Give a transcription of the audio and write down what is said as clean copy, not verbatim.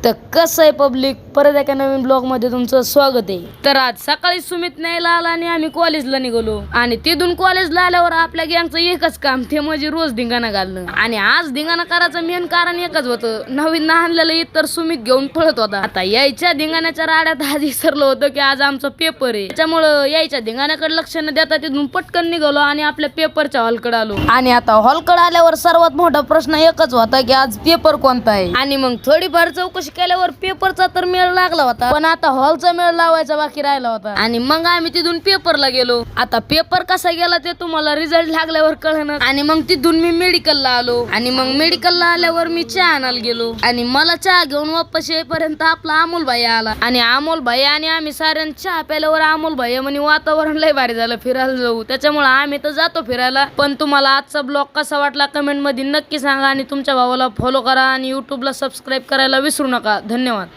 तर कसं आहे पब्लिक, परत एका नवीन ब्लॉग मध्ये तुमचं स्वागत आहे। तर आज सकाळी सुमित न्यायला आला आणि आम्ही कॉलेजला निघालो आणि तिथून कॉलेजला आल्यावर आपल्या गँगचं एकच काम ते म्हणजे रोज धिंगाणा घालणं। आणि आज धिंगाणा करायचं मेन कारण एकच होतं, नवीन आणलेलं इतर सुमित घेऊन पळत होता। आता यायच्या धिंगाण्याच्या राड्यात आज विसरलो होतं की आज आमचा पेपर आहे, त्याच्यामुळं यायच्या धिंगाण्याकडे लक्ष न देता तिथून पटकन निघालो आणि आपल्या पेपरच्या हॉलकडे आलो। आणि आता हॉलकडे आल्यावर सर्वात मोठा प्रश्न एकच होता की आज पेपर कोणता आहे। आणि मग थोडीफार चौकशी केल्यावर पेपरचा तर मेळ लागला होता, पण आता हॉलचा मेळ लावायचा बाकी राहिला होता। आणि मग आम्ही तिथून पेपरला गेलो। आता पेपर कसा गेला ते तुम्हाला रिझल्ट लागल्यावर कळणार। आणि मग तिथून मी मेडिकलला आलो आणि मग मेडिकलला आल्यावर मी चहा आणायला गेलो आणि मला चहा घेऊन वापस येईपर्यंत आपला अमोल भाई आला। आणि अमोल भाई आणि आम्ही साऱ्यांनी चहा प्यायल्यावर अमोल भाई म्हणे वातावरण लय भारी झालं, फिरायला जाऊ। त्याच्यामुळे आम्ही तर जातो फिरायला, पण तुम्हाला आजचा ब्लॉग कसा वाटला कमेंट मध्ये नक्की सांगा आणि तुमच्या भावाला फॉलो करा आणि युट्यूबला सबस्क्राईब करायला विसरू नका। धन्यवाद।